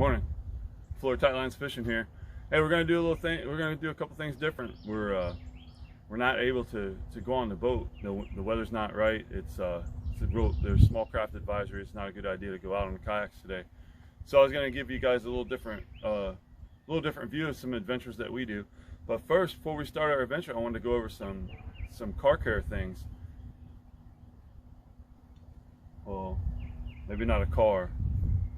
Morning. Florida Tight Lines Fishing here. Hey, we're gonna do a little thing. We're gonna do a couple things different. We're not able to go on the boat. The weather's not right. There's small craft advisory. It's not a good idea to go out on the kayaks today. So I was gonna give you guys a little different view of some adventures that we do. But first, before we start our adventure, I wanted to go over some car care things. Well, maybe not a car,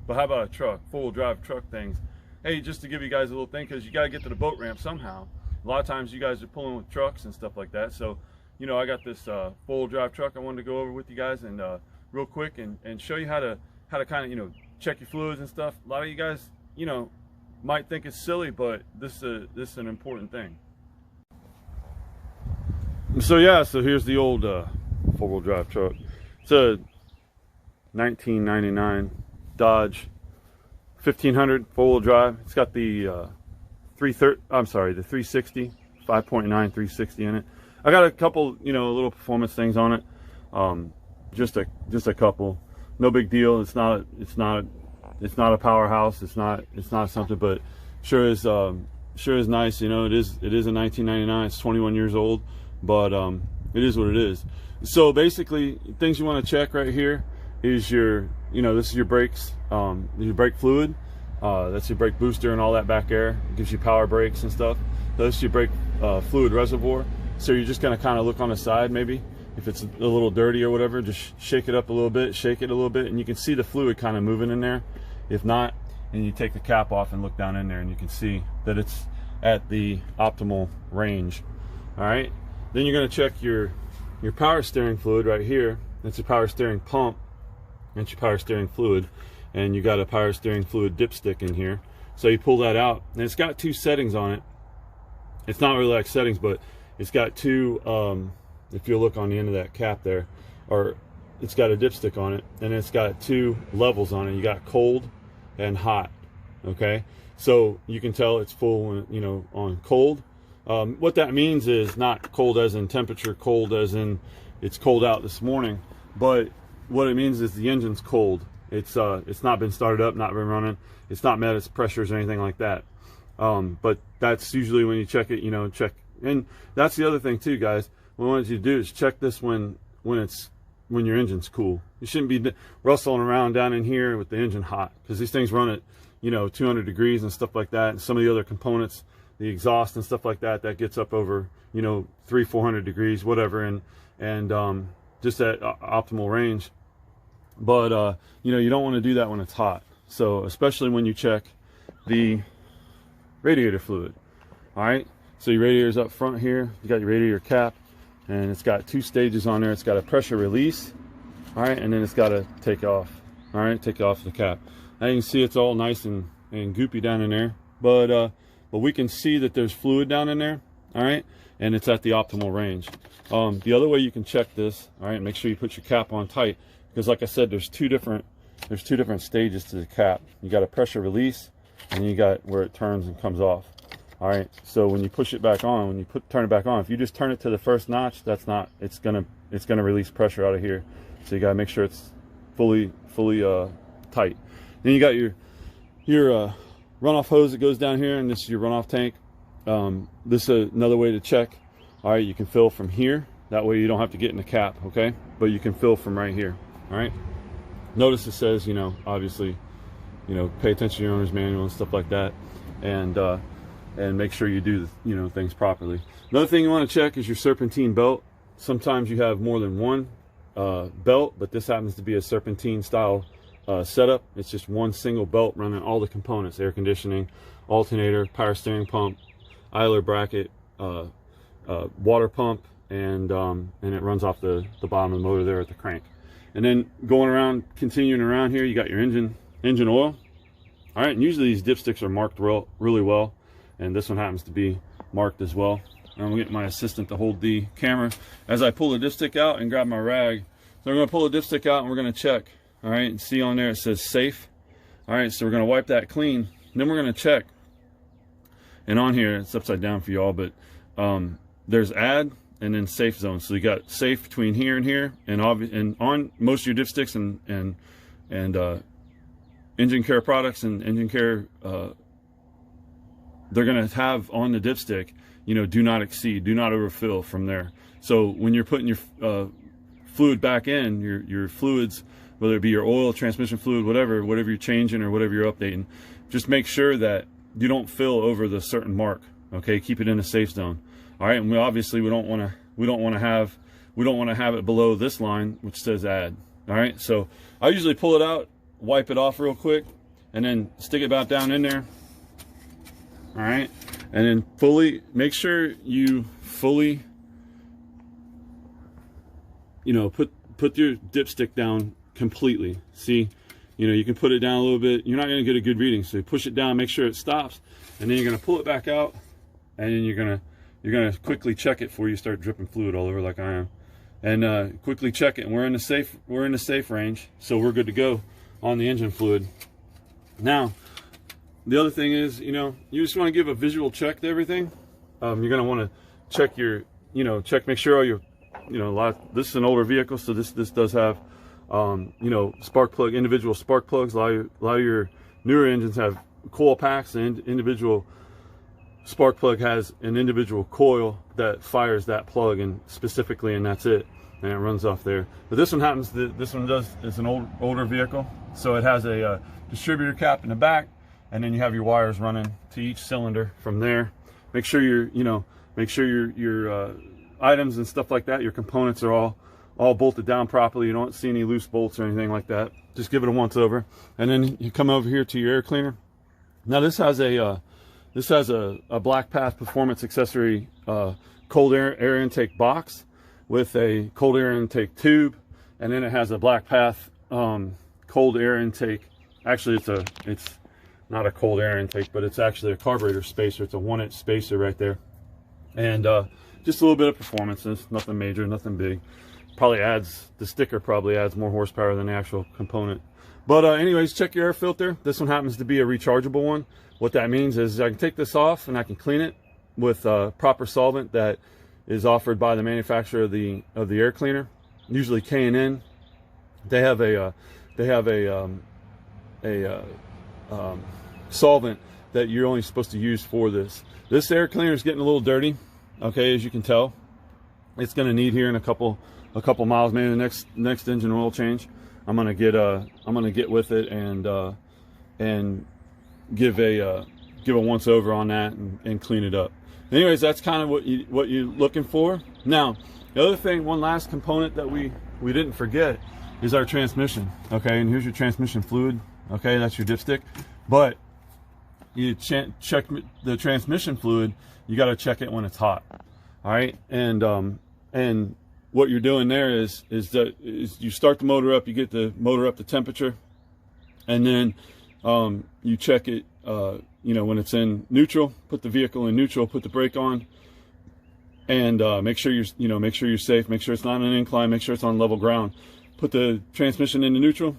but how about a truck, four-wheel drive truck things. Hey, just to give you guys a little thing, because you got to get to the boat ramp somehow. A lot of times you guys are pulling with trucks and stuff like that. So, you know, I got this four-wheel drive truck I wanted to go over with you guys and real quick and show you how to kind of, you know, check your fluids and stuff. A lot of you guys, you know, might think it's silly, but this is an important thing. So yeah, so here's the old four-wheel drive truck. It's a 1999 Dodge 1500 four-wheel drive. It's got the 360 5.9 360 in it. I got a couple, you know, little performance things on it. Just a couple. No big deal. It's not a powerhouse. It's not something, but sure is nice. You know, it is a 1999. It's 21 years old, but it is what it is. So basically, things you want to check right here is your, you know, this is your brakes, your brake fluid. That's your brake booster and all that back air. It gives you power brakes and stuff. That's your brake fluid reservoir. So you're just gonna kind of look on the side, maybe if it's a little dirty or whatever, just shake it up a little bit, shake it a little bit, and you can see the fluid kind of moving in there. If not, and you take the cap off and look down in there, and you can see that it's at the optimal range. All right. Then you're gonna check your power steering fluid right here. That's your power steering pump. That's your power steering fluid, and you got a power steering fluid dipstick in here. So you pull that out, and it's got two settings on it. It's not really like settings, but it's got two, if you look on the end of that cap there, or it's got a dipstick on it, and it's got two levels on it. You got cold and hot. Okay, so you can tell it's full when, you know, on cold. What that means is not cold as in temperature, cold as in it's cold out this morning, but what it means is the engine's cold. It's not been started up, not been running. It's not met its pressures or anything like that. But that's usually when you check it, you know, check. And that's the other thing too, guys. What I want you to do is check this when your engine's cool. You shouldn't be rustling around down in here with the engine hot, because these things run at, you know, 200 degrees and stuff like that. And some of the other components, the exhaust and stuff like that, that gets up over, you know, 300-400 degrees, whatever, and just at optimal range. But you know, you don't want to do that when it's hot. So especially when you check the radiator fluid. All right, so your radiator's up front here. You got your radiator cap, and it's got two stages on there. It's got a pressure release, all right, and then it's got to take off. All right, take off the cap. Now you can see it's all nice and goopy down in there, but we can see that there's fluid down in there. All right, and it's at the optimal range. The other way you can check this, all right, make sure you put your cap on tight, because like I said, there's two different stages to the cap. You got a pressure release, and you got where it turns and comes off. All right, so when you push it back on, when you turn it back on, if you just turn it to the first notch, it's gonna release pressure out of here. So you gotta make sure it's fully tight. Then you got your runoff hose that goes down here, and this is your runoff tank. This is another way to check. All right, you can fill from here. That way you don't have to get in the cap, okay? But you can fill from right here. All right. Notice it says, you know, obviously, you know, pay attention to your owner's manual and stuff like that, and make sure you do, you know, things properly. Another thing you want to check is your serpentine belt. Sometimes you have more than one belt, but this happens to be a serpentine style setup. It's just one single belt running all the components: air conditioning, alternator, power steering pump, idler bracket, water pump, and it runs off the bottom of the motor there at the crank. And then going around, continuing around here, you got your engine oil. All right, and usually these dipsticks are marked really well, and this one happens to be marked as well. And I'm gonna get my assistant to hold the camera as I pull the dipstick out and grab my rag. So I'm gonna pull the dipstick out and we're gonna check. All right, and see on there it says safe. All right, so we're gonna wipe that clean. Then we're gonna check. And on here, it's upside down for y'all, but there's add and then safe zone. So you got safe between here and here, and on most of your dipsticks and Engine Care products and Engine Care, they're going to have on the dipstick, you know, do not exceed, do not overfill from there. So when you're putting your fluid back in, your fluids, whether it be your oil, transmission fluid, whatever you're changing or whatever you're updating, just make sure that you don't fill over the certain mark. Okay, keep it in a safe zone. All right, and we don't want to have it below this line which says add. All right, so I usually pull it out, wipe it off real quick, and then stick it back down in there. All right, and then fully make sure you fully, you know, put your dipstick down completely. See, you know, you can put it down a little bit. You're not going to get a good reading, so you push it down, make sure it stops, and then you're going to pull it back out, and then you're gonna quickly check it before you start dripping fluid all over like I am, and quickly check it. And we're in the safe range, so we're good to go on the engine fluid. Now, the other thing is, you know, you just want to give a visual check to everything. You're going to want to check your, you know, make sure all your, you know, this is an older vehicle, so this does have, you know, individual spark plugs. A lot of your newer engines have coil packs, and individual spark plug has an individual coil that fires that plug and specifically, and that's it, and it runs off there. But this one it's an older vehicle, so it has a distributor cap in the back, and then you have your wires running to each cylinder from there. Make sure your items and stuff like that, your components are all bolted down properly. You don't see any loose bolts or anything like that. Just give it a once over, and then you come over here to your air cleaner. Now this has a Black Path Performance Accessory cold air intake box with a cold air intake tube, and then it has a Black Path cold air intake. Actually, it's not a cold air intake, but it's actually a carburetor spacer. It's a 1-inch spacer right there, and just a little bit of performance. It's nothing major, nothing big. The sticker probably adds more horsepower than the actual component. But anyways, check your air filter. This one happens to be a rechargeable one. What that means is I can take this off and I can clean it with proper solvent that is offered by the manufacturer of the air cleaner, usually K&N. They have a solvent that you're only supposed to use for this. This air cleaner is getting a little dirty, okay, as you can tell. It's going to need here in a couple miles, maybe the next engine oil change. I'm gonna get with it and give a once over on that and clean it up. Anyways, that's kind of what you're looking for. Now, the other thing, one last component that we didn't forget is our transmission. Okay, and here's your transmission fluid. Okay, that's your dipstick. But you check the transmission fluid. You got to check it when it's hot. All right, and what you're doing there is you start the motor up, you get the motor up to temperature, and then you check it. You know, when it's in neutral, put the vehicle in neutral, put the brake on, and make sure you're safe. Make sure it's not on an incline. Make sure it's on level ground. Put the transmission into neutral,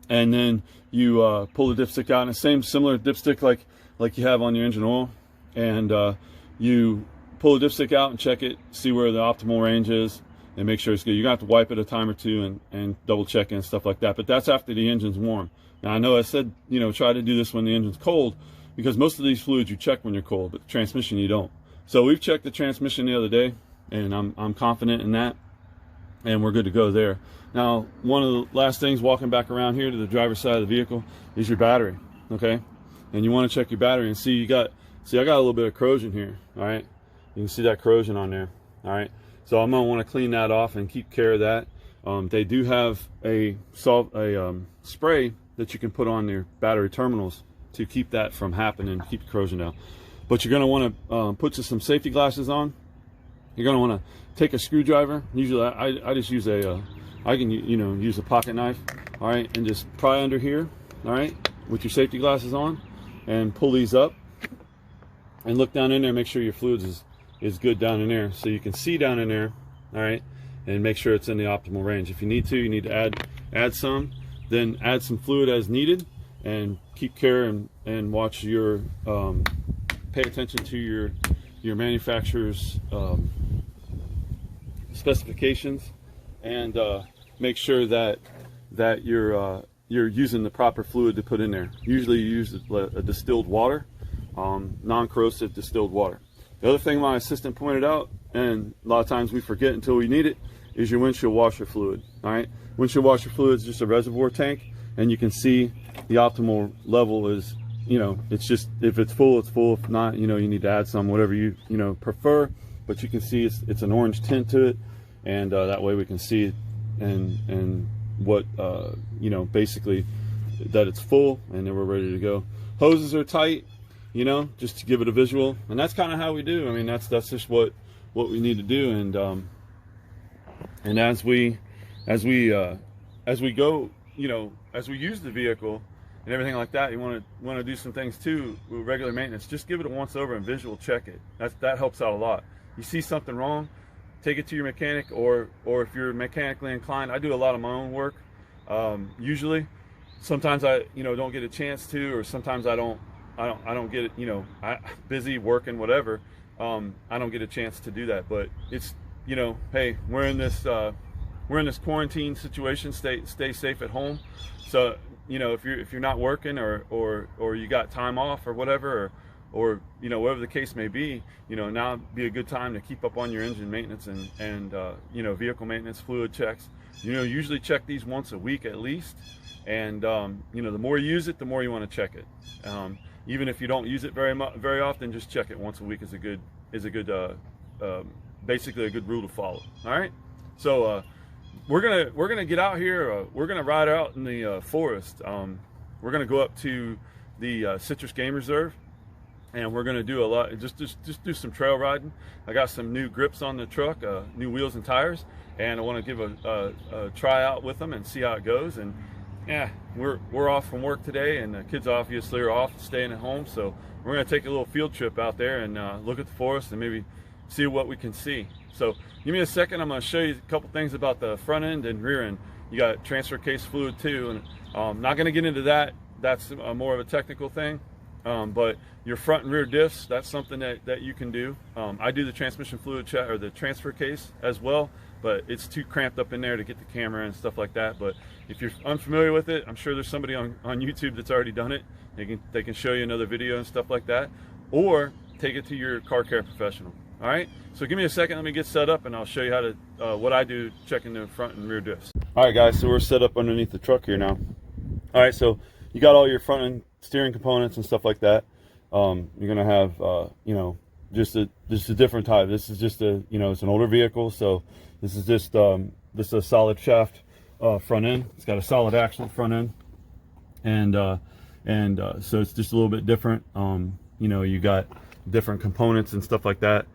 and then you pull the dipstick out. And similar dipstick like you have on your engine oil, and you pull the dipstick out and check it, see where the optimal range is, and make sure it's good. You're going to have to wipe it a time or two and double check it and stuff like that. But that's after the engine's warm. Now, I know I said, you know, try to do this when the engine's cold, because most of these fluids you check when you're cold, but the transmission you don't. So we've checked the transmission the other day, and I'm confident in that, and we're good to go there. Now, one of the last things walking back around here to the driver's side of the vehicle is your battery, okay? And you want to check your battery and see I got a little bit of corrosion here, all right? You can see that corrosion on there, all right? So I'm gonna want to clean that off and keep care of that. They do have a spray that you can put on your battery terminals to keep that from happening, keep the corrosion down. But you're gonna want to put some safety glasses on. You're gonna want to take a screwdriver. Usually, I just use I can use a pocket knife, all right, and just pry under here, all right, with your safety glasses on, and pull these up, and look down in there. Make sure your fluids is good down in there, so you can see down in there, all right, and make sure it's in the optimal range. If you need to add some, then add some fluid as needed, and keep care and watch your pay attention to your manufacturer's specifications, and make sure that your you're using the proper fluid to put in there. Usually you use a distilled water, non-corrosive distilled water. The other thing my assistant pointed out, and a lot of times we forget until we need it, is your windshield washer fluid. All right, windshield washer fluid is just a reservoir tank, and you can see the optimal level is, it's just, if it's full, it's full. If not, you need to add some, whatever you prefer. But you can see it's an orange tint to it, and that way we can see and what basically that it's full, and then we're ready to go. Hoses are tight, just to give it a visual, and that's kind of how we do. I mean, that's just what we need to do. And as we go, as we use the vehicle and everything like that, you want to do some things too with regular maintenance. Just give it a once over and visual check it. That helps out a lot. You see something wrong, take it to your mechanic, or if you're mechanically inclined. I do a lot of my own work. Usually, sometimes I don't get a chance to, or sometimes I don't get it. Busy working, whatever. I don't get a chance to do that. But it's hey, we're in this quarantine situation. Stay safe at home. So if you're not working, or you got time off or whatever, or whatever the case may be, now would be a good time to keep up on your engine maintenance and vehicle maintenance, fluid checks. Usually check these once a week at least, and the more you use it, the more you want to check it. Even if you don't use it very often, just check it once a week is a good basically a good rule to follow. All right, so we're gonna get out here. We're gonna ride out in the forest. We're gonna go up to the Citrus Game Reserve, and we're gonna do a lot. Just do some trail riding. I got some new grips on the truck, new wheels and tires, and I want to give a try out with them and see how it goes. And yeah, we're off from work today, and the kids obviously are off, staying at home. So we're gonna take a little field trip out there and look at the forest and maybe see what we can see. So give me a second. I'm going to show you a couple things about the front end and rear end. You got transfer case fluid too, and I'm not going to get into that. That's more of a technical thing. But your front and rear diffs, that's something that you can do. I do the transmission fluid check, or the transfer case as well, but it's too cramped up in there to get the camera and stuff like that. But if you're unfamiliar with it, I'm sure there's somebody on YouTube that's already done it. They can show you another video and stuff like that, or take it to your car care professional. All right, so give me a second, let me get set up, and I'll show you how to what I do checking the front and rear diffs. All right guys, so we're set up underneath the truck here now. All right, so you got all your front end steering components and stuff like that. You're gonna have just a different type. This is just it's an older vehicle, so this is just this is a solid shaft front end. It's got a solid axle front end, and so it's just a little bit different. You got different components and stuff like that.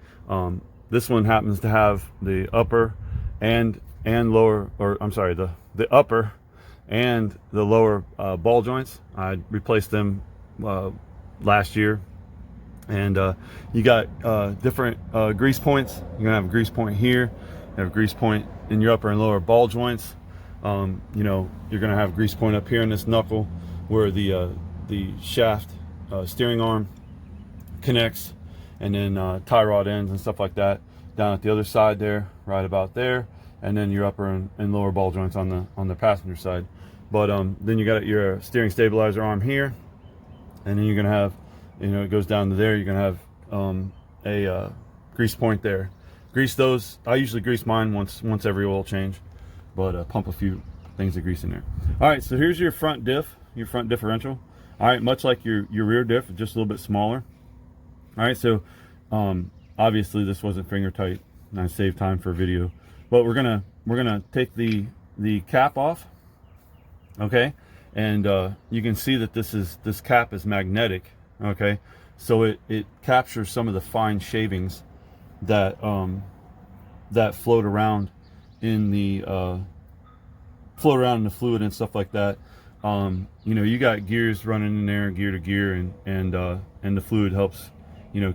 This one happens to have the upper and lower, or I'm sorry, the upper and the lower ball joints. I replaced them last year, and you got different grease points. You're gonna have a grease point here, you have a grease point in your upper and lower ball joints. You're gonna have a grease point up here in this knuckle where the shaft steering arm connects, and then tie rod ends and stuff like that down at the other side there, right about there, and then your upper and lower ball joints on the passenger side. But then you got your steering stabilizer arm here, and then you're gonna have, it goes down to there. You're gonna have a grease point there. Grease those. I usually grease mine once every oil change, but pump a few things of grease in there. All right, so here's your front diff, your front differential. All right, much like your rear diff, just a little bit smaller. All right, so obviously this wasn't finger tight, and I saved time for video, but we're gonna take the cap off, okay, and you can see that this cap is magnetic, okay, so it captures some of the fine shavings that that float around in the fluid and stuff like that. You got gears running in there, gear to gear, and the fluid helps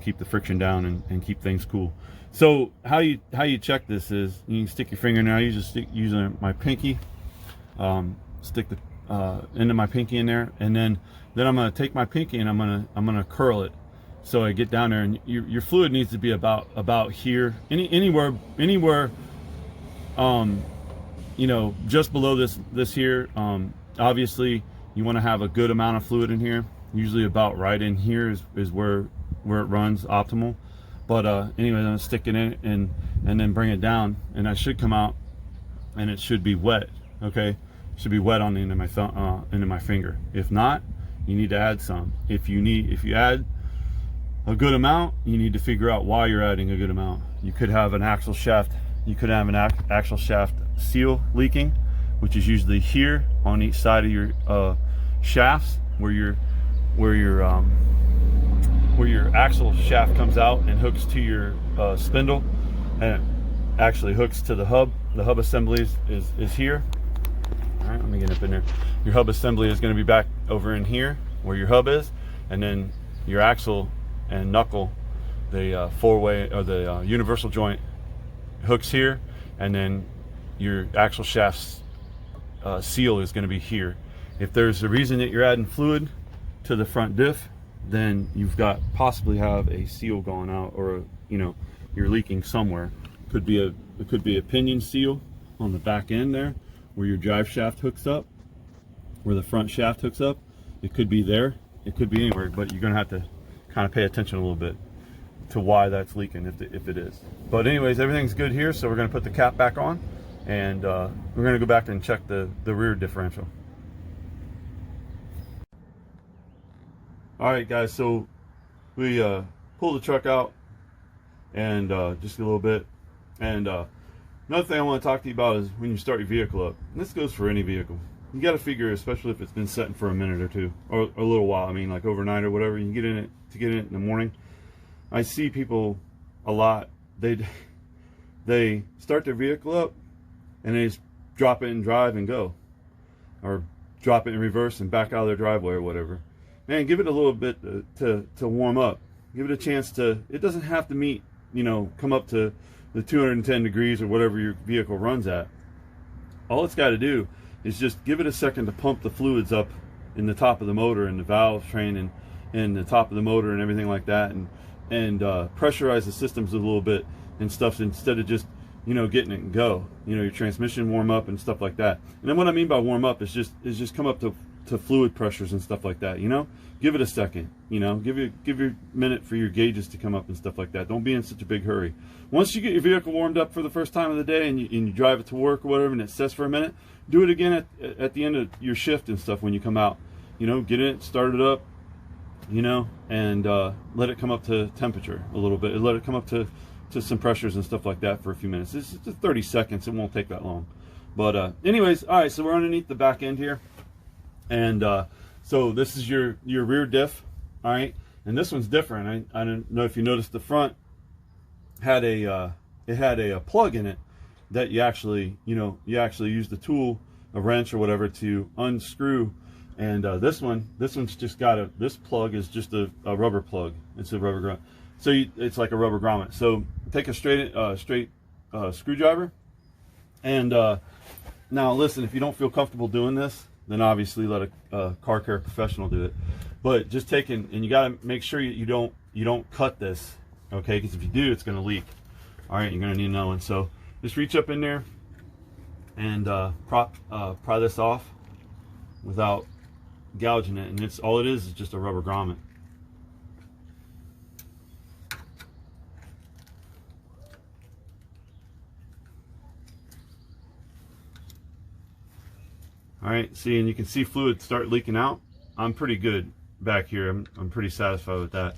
keep the friction down and keep things cool. So how you check this is you can stick your finger in there. I usually stick using my pinky, stick the end of my pinky in there, and then I'm gonna take my pinky and I'm gonna curl it. So I get down there, and your fluid needs to be about here, anywhere just below this here. Obviously, you want to have a good amount of fluid in here. Usually about right in here is where it runs optimal. But anyway, I'm gonna stick it in and then bring it down, and that should come out, and it should be wet. Okay, it should be wet on the end of my thumb, into my finger. If not, you need to add some. If you add a good amount, you need to figure out why you're adding a good amount. You could have an axle shaft. You could have an axle shaft seal leaking, which is usually here on each side of your shafts, where your axle shaft comes out and hooks to your spindle, and it actually hooks to the hub. The hub assembly is here. All right, let me get up in there. Your hub assembly is going to be back over in here where your hub is, and then your axle and knuckle, the four-way or the universal joint, hooks here, and then your axle shaft's seal is going to be here. If there's a reason that you're adding fluid to the front diff, then you've got possibly have a seal going out, or you're leaking somewhere. It could be a pinion seal on the back end there, where your drive shaft hooks up, where the front shaft hooks up. It could be there. It could be anywhere, but you're gonna have to kind of pay attention a little bit to why that's leaking, if it is. But anyways, everything's good here, so we're gonna put the cap back on, and we're gonna go back and check the rear differential. All right, guys, so we pulled the truck out, and just a little bit, and another thing I want to talk to you about is when you start your vehicle up, and this goes for any vehicle, you got to figure, especially if it's been sitting for a minute or two, or a little while, I mean like overnight or whatever, you get in it in the morning. I see people a lot, they start their vehicle up and they just drop it and drive and go, or drop it in reverse and back out of their driveway or whatever. Man, give it a little bit to warm up. Give it a chance to, it doesn't have to meet, come up to the 210 degrees or whatever your vehicle runs at. All it's got to do is just give it a second to pump the fluids up in the top of the motor and the valve train and the top of the motor and everything like that, and pressurize the systems a little bit and stuff, instead of just getting it and go. Your transmission warm up and stuff like that. And then what I mean by warm up is just come up to fluid pressures and stuff like that. Give it a second. Give your minute for your gauges to come up and stuff like that. Don't be in such a big hurry. Once you get your vehicle warmed up for the first time of the day, and you drive it to work or whatever, and it sets for a minute, do it again at the end of your shift and stuff when you come out. Get it, start it up, and let it come up to temperature a little bit. Let it come up to some pressures and stuff like that for a few minutes. It's just 30 seconds. It won't take that long. But anyways, all right, so we're underneath the back end here. And so this is your rear diff, all right? And this one's different. I don't know if you noticed, the front had a plug in it that you actually use the tool, a wrench or whatever, to unscrew. And this one's just got this plug is just a rubber plug. It's a rubber grommet. So it's like a rubber grommet. So take a straight screwdriver, and now listen, if you don't feel comfortable doing this, then obviously let a car care professional do it. But just and you got to make sure you don't cut this, okay? Because if you do, it's going to leak. All right, you're going to need another one. So just reach up in there and pry this off without gouging it, and all it is just a rubber grommet. All right, see, and you can see fluid start leaking out. I'm pretty good back here. I'm pretty satisfied with that.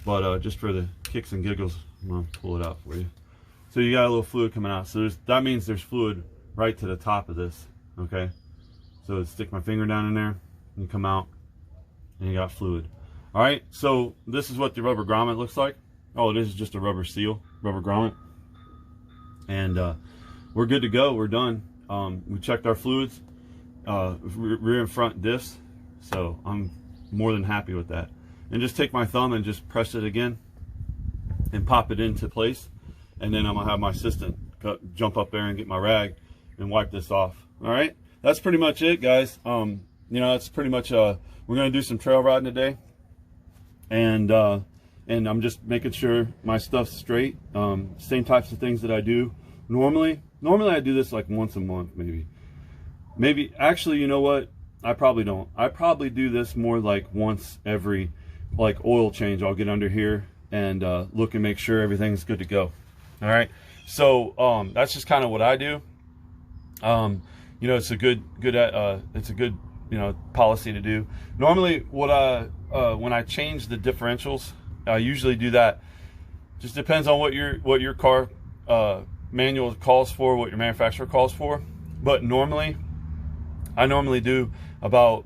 But just for the kicks and giggles, I'm gonna pull it out for you. So you got a little fluid coming out. So that means there's fluid right to the top of this, okay? So I'd stick my finger down in there and come out, and you got fluid. All right, so this is what the rubber grommet looks like. Oh, it is just a rubber seal, rubber grommet. And we're good to go, we're done. We checked our fluids. Rear and front diffs, so I'm more than happy with that. And just take my thumb and just press it again and pop it into place, and then I'm gonna have my assistant jump up there and get my rag and wipe this off. All right, that's pretty much it, guys. That's pretty much we're gonna do some trail riding today, and I'm just making sure my stuff's straight. Same types of things that I do normally I do this like once a month, maybe actually, you know what, I probably don't. I probably do this more like once every, like, oil change. I'll get under here and look and make sure everything's good to go. All right. So that's just kind of what I do. You know, it's a good policy to do. Normally, what when I change the differentials, I usually do that. Just depends on what your car manual calls for, what your manufacturer calls for. But I normally do about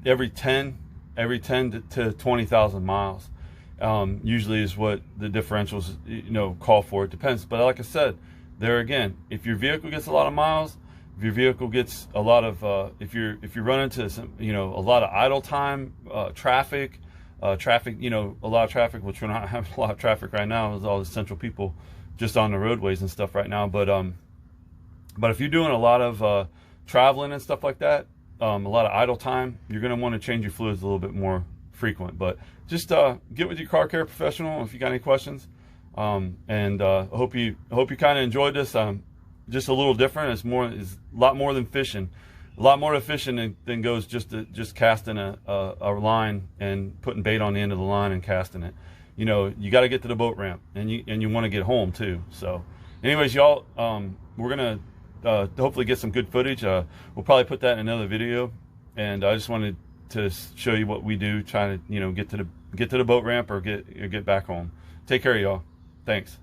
every 10 to 20,000 miles. Usually is what the differentials, you know, call for. It depends, but like I said, there again, if your vehicle gets a lot of miles, if your vehicle gets a lot of, if you run into some, you know, a lot of idle time, traffic, you know, a lot of traffic, which we're not having a lot of traffic right now, with all the central people just on the roadways and stuff right now. But if you're doing a lot of traveling and stuff like that, a lot of idle time, you're going to want to change your fluids a little bit more frequent. But just get with your car care professional if you got any questions. And I hope you kind of enjoyed this. Just a little different. It's a lot more than fishing. A lot more to fishing than goes just casting a line and putting bait on the end of the line and casting it. You know, you got to get to the boat ramp, and you want to get home too. So, anyways, y'all, we're gonna hopefully get some good footage. We'll probably put that in another video. And I just wanted to show you what we do, trying to, you know, get to the boat ramp or get back home. Take care, y'all. Thanks.